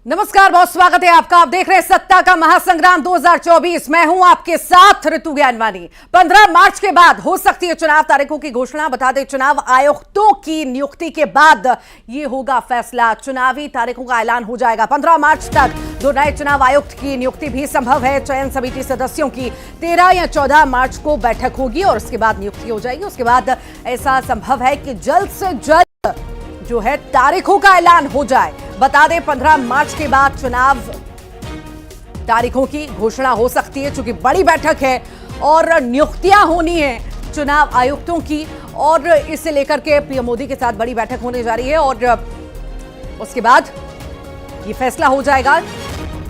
नमस्कार, बहुत स्वागत है आपका। आप देख रहे हैं सत्ता का महासंग्राम 2024। मैं हूं आपके साथ ऋतु ज्ञानवानी। 15 मार्च के बाद हो सकती है चुनाव तारीखों की घोषणा। बता दें, चुनाव आयुक्तों की नियुक्ति के बाद ये होगा फैसला। चुनावी तारीखों का ऐलान हो जाएगा 15 मार्च तक। 2 नए चुनाव आयुक्त की नियुक्ति भी संभव है। चयन समिति सदस्यों की 13 या 14 मार्च को बैठक होगी और उसके बाद नियुक्ति हो जाएगी। उसके बाद ऐसा संभव है कि जल्द से जल्द जो है तारीखों का ऐलान हो जाए। बता दें, 15 मार्च के बाद चुनाव तारीखों की घोषणा हो सकती है, चूंकि बड़ी बैठक है और नियुक्तियां होनी है चुनाव आयुक्तों की, और इसे लेकर के पीएम मोदी के साथ बड़ी बैठक होने जा रही है। और उसके बाद ये फैसला हो जाएगा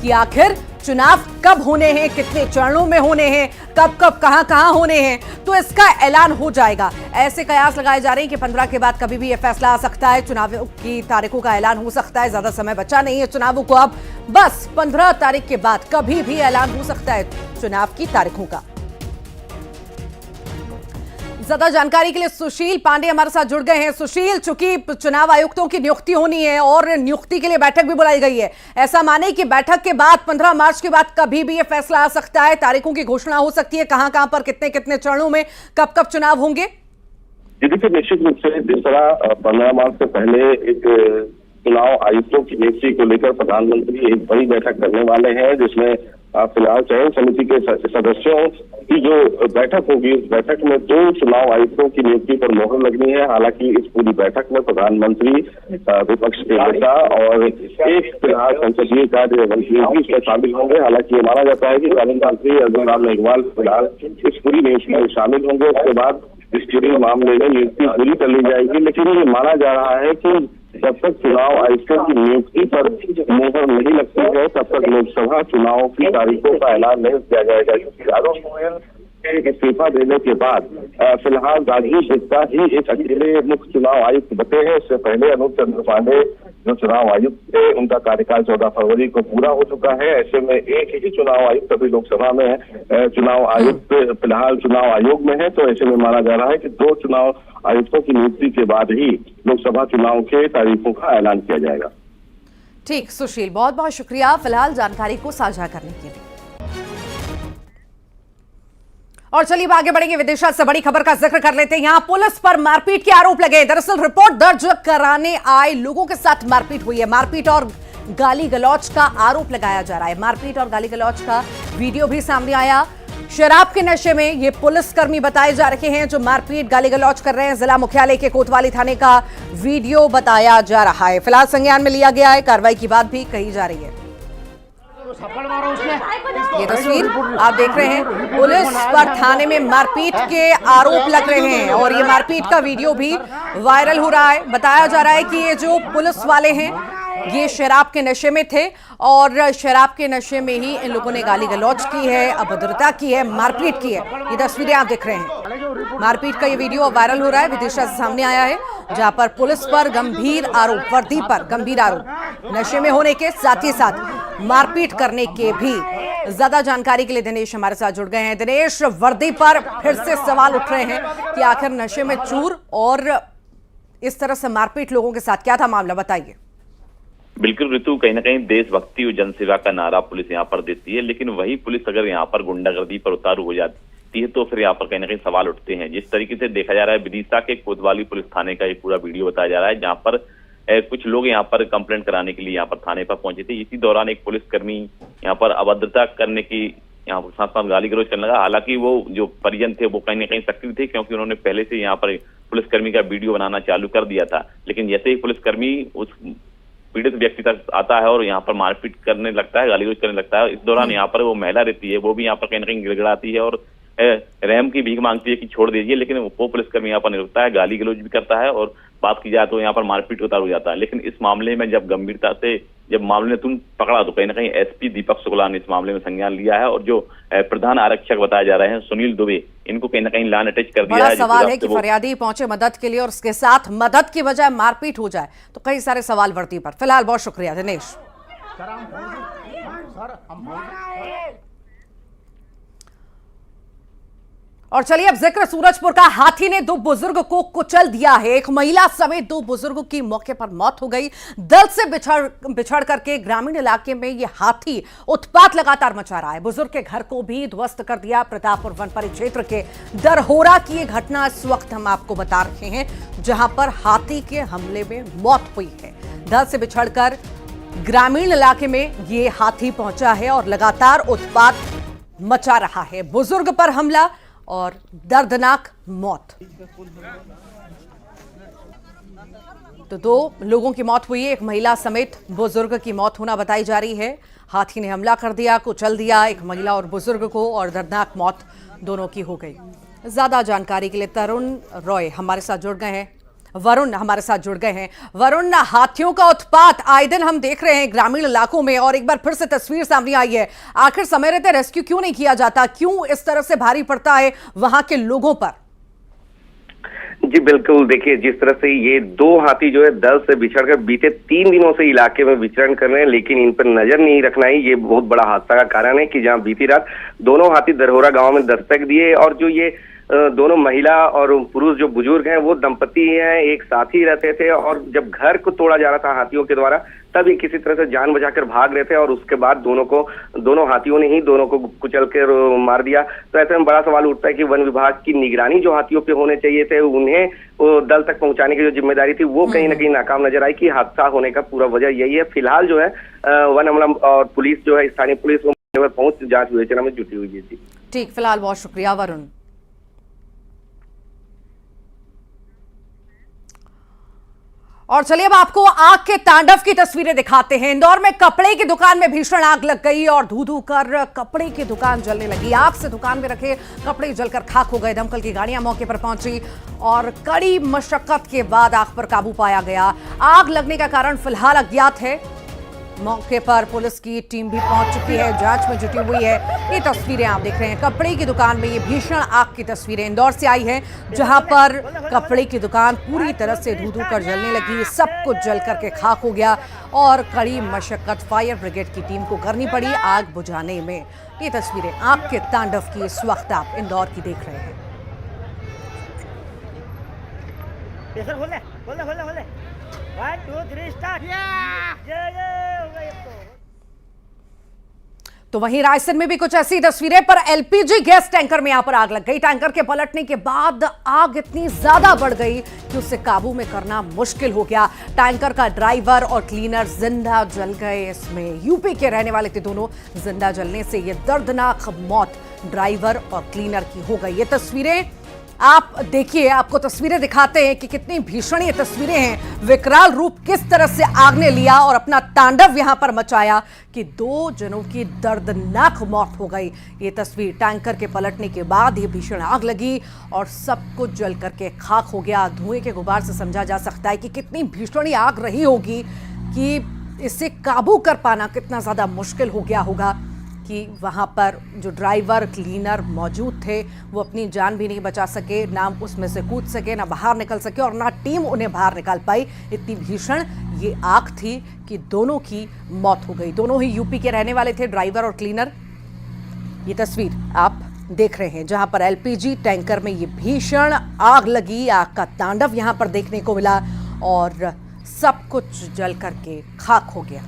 कि आखिर चुनाव कब होने हैं, कितने चरणों में होने हैं, कब कब कहां होने हैं, तो इसका ऐलान हो जाएगा। ऐसे कयास लगाए जा रहे हैं कि 15 के बाद कभी भी यह फैसला आ सकता है, चुनाव की तारीखों का ऐलान हो सकता है। ज्यादा समय बचा नहीं है चुनावों को, अब बस 15 तारीख के बाद कभी भी ऐलान हो सकता है चुनाव की तारीखों का। ज्यादा जानकारी के लिए सुशील पांडे हमारे साथ जुड़ गए हैं। सुशील, चूंकि चुनाव आयुक्तों की नियुक्ति होनी है और नियुक्ति के लिए बैठक भी बुलाई गई है, ऐसा माने कि बैठक के बाद 15 मार्च के बाद कभी भी यह फैसला आ सकता है, तारीखों की घोषणा हो सकती है, कहां पर कितने कितने चरणों में कब कब चुनाव होंगे? देखिए, निश्चित रूप से जिस तरह 15 मार्च से पहले एक चुनाव आयुक्तों की नियुक्ति को लेकर प्रधानमंत्री एक बड़ी बैठक करने वाले हैं, जिसमें फिलहाल चयन समिति के सदस्यों की जो बैठक होगी, उस बैठक में 2 चुनाव आयुक्तों की नियुक्ति पर मोहर लगनी है। हालांकि इस पूरी बैठक में प्रधानमंत्री, विपक्ष के नेता और एक फिलहाल संसदीय कार्य मंत्री भी इसमें शामिल होंगे। हालांकि ये माना जाता है कि कानून मंत्री अर्जुन राम मेघवाल फिलहाल इस पूरी नियुक्ति में शामिल होंगे। उसके बाद इस पूरे मामले में नियुक्ति पूरी कर ली जाएगी, लेकिन ये माना जा रहा है कि जब तक चुनाव आयुक्तों की नियुक्ति पर मोहर नहीं लगती है, तब तक लोकसभा चुनाव की तारीखों का ऐलान नहीं किया जाएगा। आरोप गोयल के इस्तीफा देने के बाद फिलहाल राजीव गुप्ता ही एक अकेले मुख्य चुनाव आयुक्त बचे हैं। इससे पहले अनूप चंद्र पांडे जो चुनाव आयुक्त थे, उनका कार्यकाल 14 फरवरी को पूरा हो चुका है। ऐसे में एक ही चुनाव आयुक्त अभी लोकसभा में है। चुनाव आयुक्त फिलहाल चुनाव आयोग में है, तो ऐसे में माना जा रहा है कि 2 चुनाव आयुक्तों की नियुक्ति के बाद ही लोकसभा चुनाव के तारीखों का ऐलान किया जाएगा। ठीक सुशील, बहुत बहुत शुक्रिया फिलहाल जानकारी को साझा करने के लिए। और चलिए आगे बढ़ेंगे, विदिशा से बड़ी खबर का जिक्र कर लेते हैं। यहां पुलिस पर मारपीट के आरोप लगे। दरअसल रिपोर्ट दर्ज कराने आए लोगों के साथ मारपीट हुई है। मारपीट और गाली गलौज का आरोप लगाया जा रहा है। मारपीट और गाली गलौज का वीडियो भी सामने आया। शराब के नशे में ये पुलिसकर्मी बताए जा रहे हैं जो मारपीट गाली गलौज कर रहे हैं। जिला मुख्यालय के कोतवाली थाने का वीडियो बताया जा रहा है। फिलहाल संज्ञान में लिया गया है, कार्रवाई की बात भी कही जा रही है। ये तस्वीर आप देख रहे हैं, पुलिस पर थाने में मारपीट के आरोप लग रहे हैं और ये मारपीट का वीडियो भी वायरल हो रहा है। बताया जा रहा है कि ये जो पुलिस वाले हैं ये शराब के नशे में थे और शराब के नशे में ही इन लोगों ने गाली गलौज की है, अभद्रता की है, मारपीट की है। ये तस्वीरें आप देख रहे हैं, मारपीट का ये वीडियो वायरल हो रहा है, विदिशा से सामने आया है, जहां पर पुलिस पर गंभीर आरोप, वर्दी पर गंभीर आरोप, नशे में होने के साथ ही साथ मारपीट करने के भी। ज्यादा जानकारी के लिए दिनेश हमारे साथ जुड़ गए हैं। दिनेश, वर्दी पर फिर से सवाल उठ रहे हैं कि आखिर नशे में चूर और इस तरह से मारपीट लोगों के साथ, क्या था मामला, बताइए। बिल्कुल ऋतु, कहीं ना कहीं देशभक्ति और जनसेवा का नारा पुलिस यहाँ पर देती है, लेकिन वही पुलिस अगर यहाँ पर गुंडागर्दी पर उतारू हो जाती है तो फिर यहाँ पर कहीं ना कहीं सवाल उठते हैं। जिस तरीके से देखा जा रहा है, विदिशा के कोतवाली पुलिस थाने का एक पूरा वीडियो बताया जा रहा है, जहाँ पर कुछ लोग यहाँ पर कंप्लेंट कराने के लिए यहाँ पर थाने पर पहुंचे थे। इसी दौरान एक पुलिसकर्मी यहाँ पर अभद्रता करने की, यहाँ पर साथ साथ गाली गलौज करने लगा। हालांकि वो जो परिजन थे वो कहीं ना कहीं सक्रिय थे, क्योंकि उन्होंने पहले से यहाँ पर पुलिसकर्मी का वीडियो बनाना चालू कर दिया था। लेकिन जैसे ही पुलिसकर्मी उस पीड़ित व्यक्ति तक आता है और यहाँ पर मारपीट करने लगता है, गाली गलौज करने लगता है, इस दौरान यहाँ पर वो महिला रहती है, वो भी यहाँ पर कहीं ना कहीं गिड़गिड़ाती है और रहम की भीख मांगती है कि छोड़ दीजिए। लेकिन वो पुलिसकर्मी यहाँ पर नहीं रुकता है, गाली गलौज भी करता है और बात की जाए तो यहाँ पर मारपीट उतार हो जाता है। लेकिन इस मामले में जब गंभीरता से जब मामले ने तुम पकड़ा तो कहीं ना कहीं एसपी दीपक शुक्ला ने इस मामले में संज्ञान लिया है और जो प्रधान आरक्षक बताए जा रहे हैं सुनील दुबे, इनको कहीं ना कहीं लान अटैच कर दिया है। सवाल है कि फरियादी पहुंचे मदद के लिए और उसके साथ मदद की बजाय मारपीट हो जाए, तो कई सारे सवाल वर्दी पर। फिलहाल बहुत शुक्रिया दिनेश। और चलिए अब जिक्र सूरजपुर का। हाथी ने 2 बुजुर्ग को कुचल दिया है। एक महिला समेत 2 बुजुर्गों की मौके पर मौत हो गई। दल से बिछड़ करके ग्रामीण इलाके में यह हाथी उत्पात लगातार मचा रहा है। बुजुर्ग के घर को भी ध्वस्त कर दिया। प्रतापपुर वन परिक्षेत्र के दरहोरा की यह घटना इस वक्त हम आपको बता रहे हैं, जहां पर हाथी के हमले में मौत हुई है। दल से बिछड़कर ग्रामीण इलाके में ये हाथी पहुंचा है और लगातार उत्पात मचा रहा है। बुजुर्ग पर हमला और दर्दनाक मौत। तो 2 लोगों की मौत हुई है। एक महिला समेत बुजुर्ग की मौत होना बताई जा रही है। हाथी ने हमला कर दिया, कुचल दिया एक महिला और बुजुर्ग को, और दर्दनाक मौत दोनों की हो गई। ज्यादा जानकारी के लिए तरुण रॉय हमारे साथ जुड़ गए हैं। वरुण हमारे साथ जुड़ गए हैं। वरुण, हाथियों का उत्पात आए दिन हम देख रहे हैं ग्रामीण इलाकों में, और एक बार फिर से तस्वीर सामने आई है। आखिर समय रहते रेस्क्यू क्यों नहीं किया जाता? क्यों इस तरह से भारी पड़ता है वहां के लोगों पर? जी बिल्कुल, देखिए जिस तरह से ये 2 हाथी जो है दल से बिछड़कर बीते 3 दिनों से इलाके में विचरण कर रहे हैं, लेकिन इन पर नजर नहीं रखना ही ये बहुत बड़ा हादसा का कारण है कि जहां बीती रात दोनों हाथी दरहोरा गांव में दस्तक दिए, और जो ये दोनों महिला और पुरुष जो बुजुर्ग हैं वो दंपति हैं, एक साथ ही रहते थे, और जब घर को तोड़ा जा रहा था हाथियों के द्वारा तभी किसी तरह से जान बचाकर भाग रहे थे, और उसके बाद दोनों हाथियों ने ही दोनों को कुचल कर मार दिया। तो ऐसे में बड़ा सवाल उठता है कि वन विभाग की निगरानी जो हाथियों पे होने चाहिए थे, उन्हें दल तक पहुंचाने की जो जिम्मेदारी थी वो कहीं ना कहीं नाकाम नजर आई। कि हादसा होने का पूरा वजह यही है। फिलहाल जो है वन अमला और पुलिस जो है, स्थानीय पुलिस वो पहुंच जांच विवेचना में जुटी हुई है। ठीक, फिलहाल बहुत शुक्रिया वरुण। और चलिए अब आपको आग के तांडव की तस्वीरें दिखाते हैं। इंदौर में कपड़े की दुकान में भीषण आग लग गई और धू धू कर कपड़े की दुकान जलने लगी। आग से दुकान में रखे कपड़े जलकर खाक हो गए। दमकल की गाड़ियां मौके पर पहुंची और कड़ी मशक्कत के बाद आग पर काबू पाया गया। आग लगने का कारण फिलहाल अज्ञात है। मौके पर पुलिस की टीम भी पहुंच चुकी है, जांच में जुटी हुई है। ये तस्वीरें आप देख रहे हैं कपड़े की दुकान में। ये भीषण आग की तस्वीरें इंदौर से आई है, जहां पर कपड़े की दुकान पूरी तरह से धू धू कर जलने लगी। सब कुछ जल करके खाक हो गया और कड़ी मशक्कत फायर ब्रिगेड की टीम को करनी पड़ी आग बुझाने में। ये तस्वीरें आग के तांडव की इस वक्त आप इंदौर की देख रहे हैं। One, two, three, start. तो वहीं रायसेन में भी कुछ ऐसी तस्वीरें, पर एलपीजी गैस टैंकर में यहां पर आग लग गई। टैंकर के पलटने के बाद आग इतनी ज्यादा बढ़ गई कि उसे काबू में करना मुश्किल हो गया। टैंकर का ड्राइवर और क्लीनर जिंदा जल गए। इसमें यूपी के रहने वाले थे दोनों। जिंदा जलने से यह दर्दनाक मौत ड्राइवर और क्लीनर की हो गई। ये तस्वीरें आप देखिए, आपको तस्वीरें दिखाते हैं कि कितनी भीषण ये तस्वीरें हैं। विकराल रूप किस तरह से आग ने लिया और अपना तांडव यहां पर मचाया कि 2 जनों की दर्दनाक मौत हो गई। ये तस्वीर टैंकर के पलटने के बाद ये भीषण आग लगी और सब कुछ जल करके खाक हो गया। धुएं के गुबार से समझा जा सकता है कि कितनी भीषण आग रही होगी, कि इसे काबू कर पाना कितना ज्यादा मुश्किल हो गया होगा। कि वहाँ पर जो ड्राइवर क्लीनर मौजूद थे वो अपनी जान भी नहीं बचा सके, ना उसमें से कूद सके, ना बाहर निकल सके, और ना टीम उन्हें बाहर निकाल पाई। इतनी भीषण ये आग थी कि दोनों की मौत हो गई। दोनों ही यूपी के रहने वाले थे, ड्राइवर और क्लीनर। ये तस्वीर आप देख रहे हैं जहां पर एलपीजी टैंकर में ये भीषण आग लगी। आग का तांडव यहां पर देखने को मिला और सब कुछ जल करके खाक हो गया।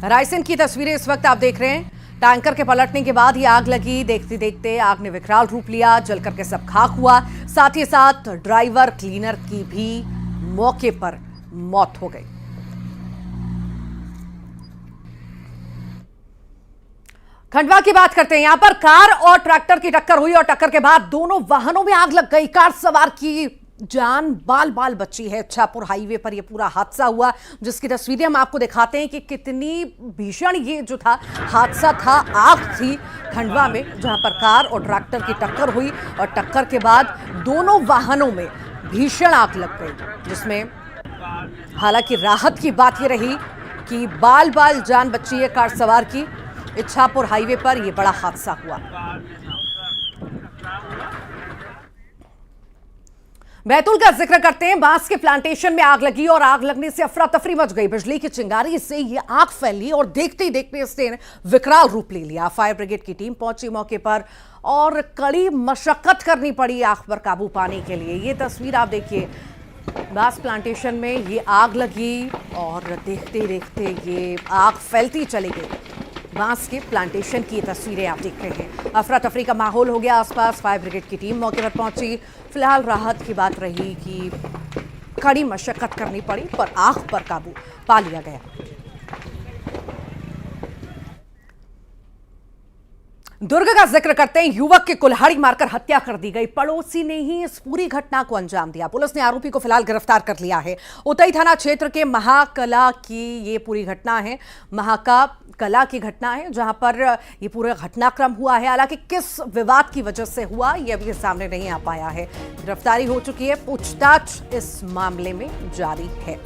रायसेन की तस्वीरें इस वक्त आप देख रहे हैं। टैंकर के पलटने के बाद ही आग लगी। देखते देखते आग ने विकराल रूप लिया, जल करके सब खाक हुआ। साथ ही साथ ड्राइवर क्लीनर की भी मौके पर मौत हो गई। खंडवा की बात करते हैं। यहां पर कार और ट्रैक्टर की टक्कर हुई और टक्कर के बाद दोनों वाहनों में आग लग गई। कार सवार की जान बाल बाल बची है। इच्छापुर हाईवे पर यह पूरा हादसा हुआ, जिसकी तस्वीरें हम आपको दिखाते हैं कि कितनी भीषण ये जो था हादसा था। आग थी खंडवा में, जहां पर कार और ट्रैक्टर की टक्कर हुई और टक्कर के बाद दोनों वाहनों में भीषण आग लग गई, जिसमें हालांकि राहत की बात यह रही कि बाल बाल जान बची है कार सवार की। इच्छापुर हाईवे पर यह बड़ा हादसा हुआ। बैतूल का जिक्र करते हैं। बांस के प्लांटेशन में आग लगी और आग लगने से अफरा तफरी मच गई। बिजली की चिंगारी से ये आग फैली और देखते ही देखते इसने विकराल रूप ले लिया। फायर ब्रिगेड की टीम पहुंची मौके पर और कड़ी मशक्कत करनी पड़ी आग पर काबू पाने के लिए। ये तस्वीर आप देखिए, बांस प्लांटेशन में ये आग लगी और देखते देखते ये आग फैलती चली गई। बांस के प्लांटेशन की तस्वीरें आप देख रहे हैं। अफरा तफरी का माहौल हो गया आसपास। फायर ब्रिगेड की टीम मौके पर पहुंची। फिलहाल राहत की बात रही कि कड़ी मशक्कत करनी पड़ी पर आग पर काबू पा लिया गया। दुर्ग का जिक्र करते हैं। युवक की कुल्हाड़ी मारकर हत्या कर दी गई। पड़ोसी ने ही इस पूरी घटना को अंजाम दिया। पुलिस ने आरोपी को फिलहाल गिरफ्तार कर लिया है। उतई थाना क्षेत्र के महाकला की ये पूरी घटना है। महाकला की घटना है जहां पर ये पूरा घटनाक्रम हुआ है। हालांकि किस विवाद की वजह से हुआ ये अभी सामने नहीं आ पाया है। गिरफ्तारी हो चुकी है। पूछताछ इस मामले में जारी है।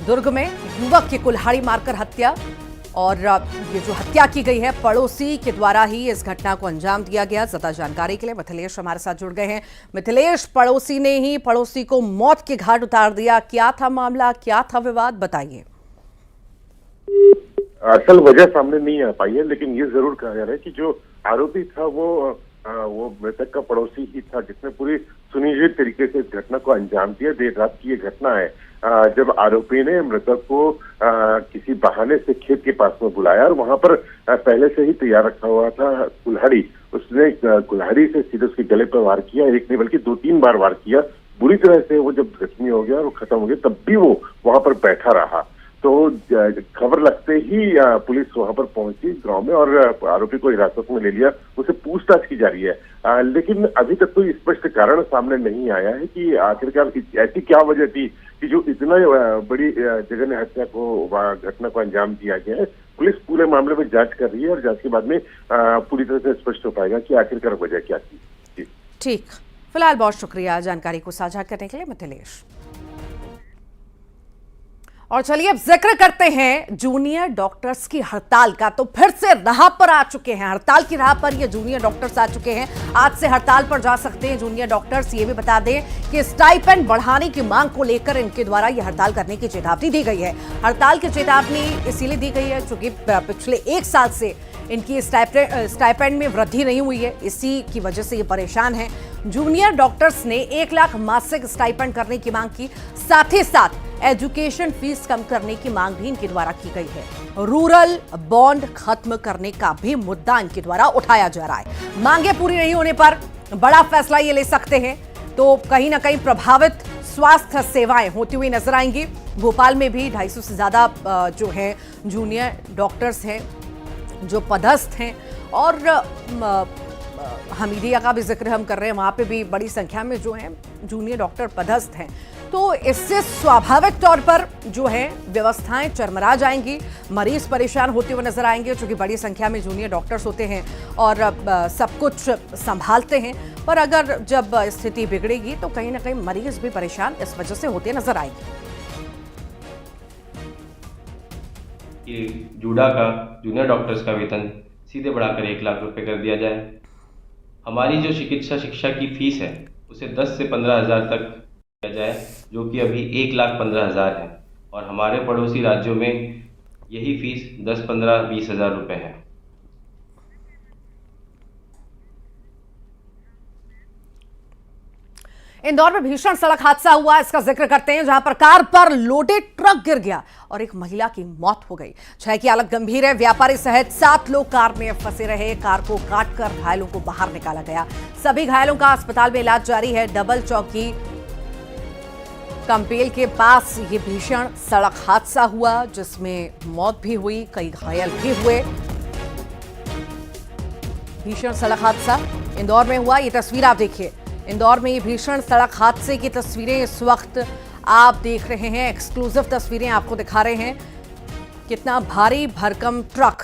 दुर्ग में युवक की कुल्हाड़ी मारकर हत्या और ये जो हत्या की गई है पड़ोसी के द्वारा ही इस घटना को अंजाम दिया गया। ज्यादा जानकारी के लिए मिथिलेश हमारे साथ जुड़ गए हैं। मिथिलेश, पड़ोसी ने ही पड़ोसी को मौत के घाट उतार दिया। क्या था मामला, क्या था विवाद, बताइए। असल वजह सामने नहीं आ पाई है, लेकिन ये जरूर कहा जा रहा है कि जो आरोपी था वो मृतक का पड़ोसी ही था जिसने पूरी सुनियोजित तरीके से इस घटना को अंजाम दिया। देर रात की ये घटना है जब आरोपी ने मृतक को किसी बहाने से खेत के पास में बुलाया और वहां पर पहले से ही तैयार रखा हुआ था कुल्हाड़ी। उसने कुल्हाड़ी से सीधे उसके गले पर वार किया। एक नहीं बल्कि 2-3 बार वार किया। बुरी तरह से वो जब जख्मी हो गया और वो खत्म हो गया तब भी वो वहां पर बैठा रहा। तो खबर लगते ही पुलिस वहां पर पहुंची गांव में और आरोपी को हिरासत में ले लिया। उसे पूछताछ की जा रही है, लेकिन अभी तक कोई स्पष्ट कारण सामने नहीं आया है कि आखिरकार ऐसी क्या वजह थी कि जो इतना बड़ी जघन्य हत्या को घटना को अंजाम दिया गया है। पुलिस पूरे मामले में जांच कर रही है और जांच के बाद में पूरी तरह से स्पष्ट हो पाएगा कि आखिरकार वजह क्या थी। ठीक, फिलहाल बहुत शुक्रिया जानकारी को साझा करने के लिए मिथिलेश। और चलिए अब जिक्र करते हैं जूनियर डॉक्टर्स की हड़ताल का। तो फिर से राह पर आ चुके हैं, हड़ताल की राह पर ये जूनियर डॉक्टर्स आ चुके हैं। आज से हड़ताल पर जा सकते हैं जूनियर डॉक्टर्स। ये भी बता दें कि स्टाइपेंड बढ़ाने की मांग को लेकर इनके द्वारा ये हड़ताल करने की चेतावनी दी गई है। हड़ताल की चेतावनी इसीलिए दी गई है क्योंकि पिछले 1 साल से इनकी स्टाइपेंड में वृद्धि नहीं हुई है। इसी की वजह से ये परेशान हैं। जूनियर डॉक्टर्स ने 1 लाख मासिक स्टाइपेंड करने की मांग की। साथ ही साथ एजुकेशन फीस कम करने की मांग भी इनके द्वारा की गई है। रूरल बॉन्ड खत्म करने का भी मुद्दा इनके द्वारा उठाया जा रहा है। मांगे पूरी नहीं होने पर बड़ा फैसला ये ले सकते हैं। तो कहीं ना कहीं प्रभावित स्वास्थ्य सेवाएं होती हुई नजर आएंगी। भोपाल में भी 250 से ज्यादा जो है जूनियर डॉक्टर्स हैं जो पदस्थ हैं और हमीदिया का भी जिक्र हम कर रहे हैं, वहां पे भी बड़ी संख्या में जो हैं जूनियर डॉक्टर पदस्थ हैं। तो इससे स्वाभाविक तौर पर जो है व्यवस्थाएं चरमरा जाएंगी। मरीज परेशान होते हुए नजर आएंगे क्योंकि बड़ी संख्या में जूनियर डॉक्टर्स होते हैं और सब कुछ संभालते हैं। पर अगर जब स्थिति बिगड़ेगी तो कहीं ना कहीं मरीज भी परेशान इस वजह से होते नजर आएंगे। जूडा का जूनियर डॉक्टर्स का वेतन सीधे बढ़ाकर 1 लाख रुपए कर दिया जाए। हमारी जो चिकित्सा शिक्षा की फीस है उसे 10 से 15 हज़ार तक किया जाए, जो कि अभी 1,15,000 है और हमारे पड़ोसी राज्यों में यही फीस 10, 15, 20 हज़ार रुपये है। इंदौर में भीषण सड़क हादसा हुआ, इसका जिक्र करते हैं, जहां पर कार पर लोडेड ट्रक गिर गया और एक महिला की मौत हो गई। 6 की हालत गंभीर है। व्यापारी सहित 7 लोग कार में फंसे रहे। कार को काटकर घायलों को बाहर निकाला गया। सभी घायलों का अस्पताल में इलाज जारी है। डबल चौकी कंपेल के पास ये भीषण सड़क हादसा हुआ जिसमें मौत भी हुई, कई घायल भी हुए। भीषण सड़क हादसा इंदौर में हुआ। ये तस्वीर आप देखिए, इंदौर में ये भीषण सड़क हादसे की तस्वीरें इस वक्त आप देख रहे हैं। एक्सक्लूसिव तस्वीरें आपको दिखा रहे हैं। कितना भारी भरकम ट्रक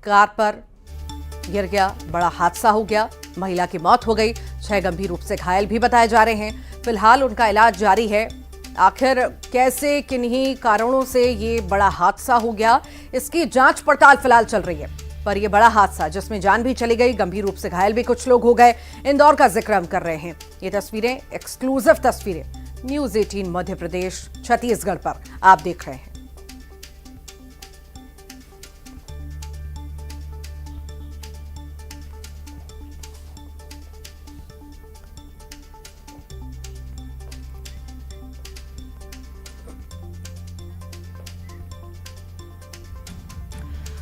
कार पर गिर गया, बड़ा हादसा हो गया, महिला की मौत हो गई। 6 गंभीर रूप से घायल भी बताए जा रहे हैं। फिलहाल उनका इलाज जारी है। आखिर कैसे, किन्हीं कारणों से ये बड़ा हादसा हो गया, इसकी जांच पड़ताल फिलहाल चल रही है। पर यह बड़ा हादसा जिसमें जान भी चली गई, गंभीर रूप से घायल भी कुछ लोग हो गए। इंदौर का जिक्र हम कर रहे हैं। ये तस्वीरें, एक्सक्लूसिव तस्वीरें न्यूज 18 मध्य प्रदेश छत्तीसगढ़ पर आप देख रहे हैं।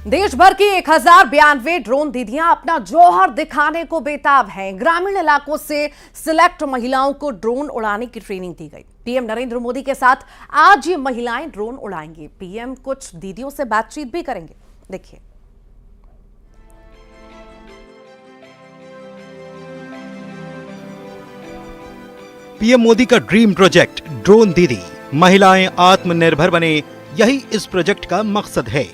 देश भर की 1092 ड्रोन दीदियां अपना जौहर दिखाने को बेताब हैं। ग्रामीण इलाकों से सिलेक्ट महिलाओं को ड्रोन उड़ाने की ट्रेनिंग दी गई। पीएम नरेंद्र मोदी के साथ आज ये महिलाएं ड्रोन उड़ाएंगी। पीएम कुछ दीदियों से बातचीत भी करेंगे। देखिए। पीएम मोदी का ड्रीम प्रोजेक्ट ड्रोन दीदी, महिलाएं आत्मनिर्भर बने, यही इस प्रोजेक्ट का मकसद है।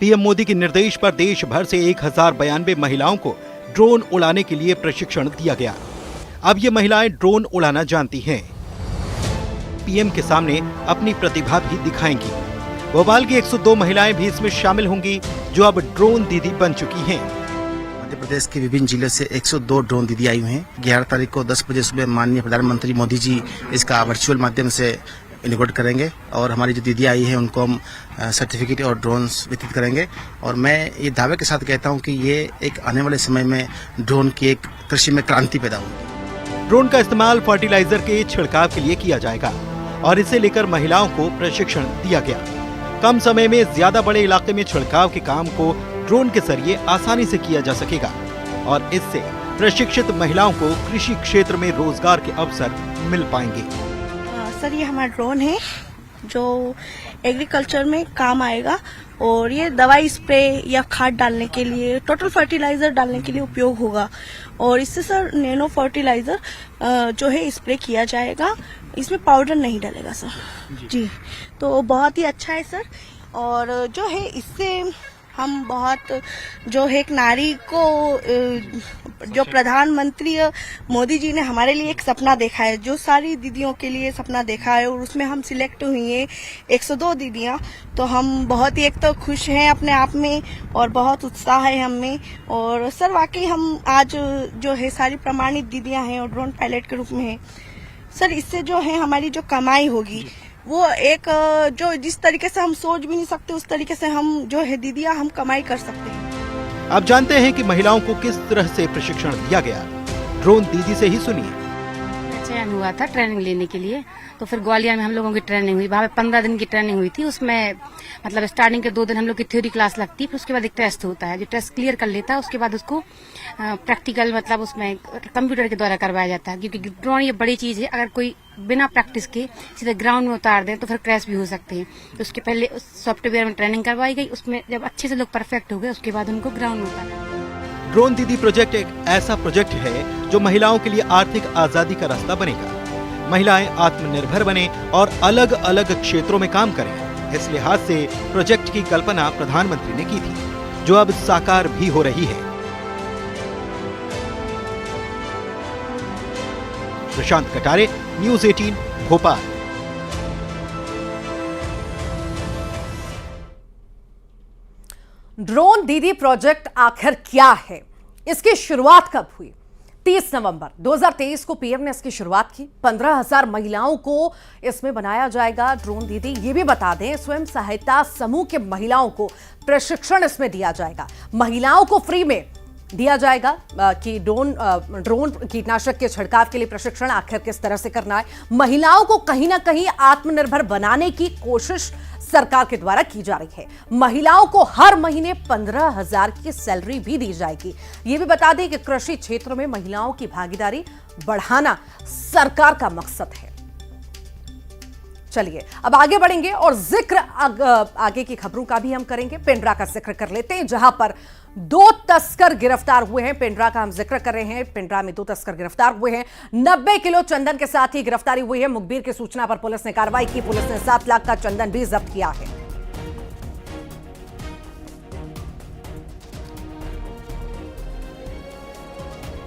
पीएम मोदी के निर्देश पर देश भर से 1092 महिलाओं को ड्रोन उड़ाने के लिए प्रशिक्षण दिया गया। अब ये महिलाएं ड्रोन उड़ाना जानती हैं। पीएम के सामने अपनी प्रतिभा भी दिखाएंगी। भोपाल की 102 महिलाएं भी इसमें शामिल होंगी, जो अब ड्रोन दीदी बन चुकी हैं। मध्य प्रदेश के विभिन्न जिलों से 102 ड्रोन दीदी आई हुई हैं। 11 तारीख को 10 बजे सुबह माननीय प्रधानमंत्री मोदी जी इसका वर्चुअल माध्यम से इनॉग्रेट करेंगे और हमारी जो दीदी आई है उनको हम सर्टिफिकेट और ड्रोन्स वितरित करेंगे। और मैं ये दावे के साथ कहता हूँ कि ये एक आने वाले समय में ड्रोन की एक कृषि में क्रांति पैदा होगी। ड्रोन का इस्तेमाल फर्टिलाइजर के छिड़काव के लिए किया जाएगा और इसे लेकर महिलाओं को प्रशिक्षण दिया गया। कम समय में ज्यादा बड़े इलाके में छिड़काव के काम को ड्रोन के जरिए आसानी से किया जा सकेगा और इससे प्रशिक्षित महिलाओं को कृषि क्षेत्र में रोजगार के अवसर मिल पाएंगे। सर, ये हमारा ड्रोन है जो एग्रीकल्चर में काम आएगा और ये दवाई स्प्रे या खाद डालने के लिए, टोटल फर्टिलाइजर डालने के लिए उपयोग होगा। और इससे सर नैनो फर्टिलाइजर जो है स्प्रे किया जाएगा, इसमें पाउडर नहीं डालेगा सर जी। तो बहुत ही अच्छा है सर। और जो है इससे हम बहुत जो है एक नारी को, जो प्रधानमंत्री मोदी जी ने हमारे लिए एक सपना देखा है, जो सारी दीदियों के लिए सपना देखा है और उसमें हम सिलेक्ट हुई हैं 102 दीदियां। तो हम बहुत ही एक तो खुश हैं अपने आप में और बहुत उत्साह है हम में। और सर वाकई हम आज जो है सारी प्रमाणित दीदियां हैं और ड्रोन पायलट के रूप में हैं सर। इससे जो है हमारी जो कमाई होगी वो एक जो जिस तरीके से हम सोच भी नहीं सकते उस तरीके से हम जो है दीदियां हम कमाई कर सकते हैं। आप जानते हैं कि महिलाओं को किस तरह से प्रशिक्षण दिया गया। ड्रोन दीदी से ही सुनिए। चयन हुआ था ट्रेनिंग लेने के लिए, तो फिर ग्वालियर में हम लोगों की ट्रेनिंग हुई। वहाँ पे 15 दिन की ट्रेनिंग हुई थी। उसमें मतलब स्टार्टिंग के 2 दिन हम लोग की थ्योरी क्लास लगती है, फिर उसके बाद एक टेस्ट होता है। जो टेस्ट क्लियर कर लेता है उसके बाद उसको प्रैक्टिकल मतलब उसमें कंप्यूटर के द्वारा करवाया जाता है। क्योंकि ड्रोन ये बड़ी चीज है, अगर कोई बिना प्रैक्टिस के सीधे ग्राउंड में उतार दें तो फिर क्रैश भी हो सकते हैं। तो उसके पहले उस सॉफ्टवेयर में ट्रेनिंग करवाई गई, उसमें जब अच्छे से लोग परफेक्ट हो गए उसके बाद उनको ग्राउंड में उतारा। ड्रोन दीदी प्रोजेक्ट एक ऐसा प्रोजेक्ट है जो महिलाओं के लिए आर्थिक आजादी का रास्ता बनेगा। महिलाएं आत्मनिर्भर बने और अलग अलग क्षेत्रों में काम करें। इस लिहाज से प्रोजेक्ट की कल्पना प्रधानमंत्री ने की थी, जो अब साकार भी हो रही है। प्रशांत कटारे, न्यूज 18 भोपाल। ड्रोन दीदी प्रोजेक्ट आखिर क्या है, इसकी शुरुआत कब हुई? 30 नवंबर 2023 को पीएम ने इसकी शुरुआत की। 15,000 महिलाओं को इसमें बनाया जाएगा ड्रोन दीदी। ये भी बता दें, स्वयं सहायता समूह के महिलाओं को प्रशिक्षण इसमें दिया जाएगा। महिलाओं को फ्री में दिया जाएगा कि ड्रोन कीटनाशक के छिड़काव के लिए प्रशिक्षण आखिर किस तरह से करना है। महिलाओं को कहीं ना कहीं आत्मनिर्भर बनाने की कोशिश सरकार के द्वारा की जा रही है। महिलाओं को हर महीने 15,000 की सैलरी भी दी जाएगी। यह भी बता दें कि कृषि क्षेत्र में महिलाओं की भागीदारी बढ़ाना सरकार का मकसद है। चलिए अब आगे बढ़ेंगे और जिक्र आगे की खबरों का भी हम करेंगे। पेंड्रा का जिक्र कर लेते हैं, जहां पर 2 तस्कर गिरफ्तार हुए हैं। पेंड्रा का हम जिक्र कर रहे हैं। पेंड्रा में 2 तस्कर गिरफ्तार हुए हैं। 90 किलो चंदन के साथ ही गिरफ्तारी हुई है। मुखबिर की सूचना पर पुलिस ने कार्रवाई की। पुलिस ने 7 लाख का चंदन भी जब्त किया है।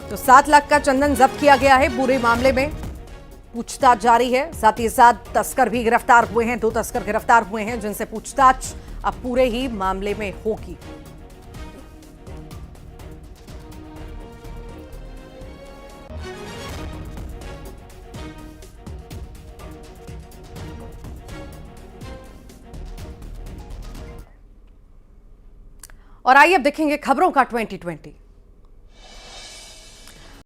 तो 7 लाख का चंदन जब्त किया गया है। पूरे मामले में पूछताछ जारी है। साथ ही साथ तस्कर भी गिरफ्तार हुए हैं। 2 तस्कर गिरफ्तार हुए हैं जिनसे पूछताछ अब पूरे ही मामले में होगी। और आइए अब देखेंगे खबरों का 2020।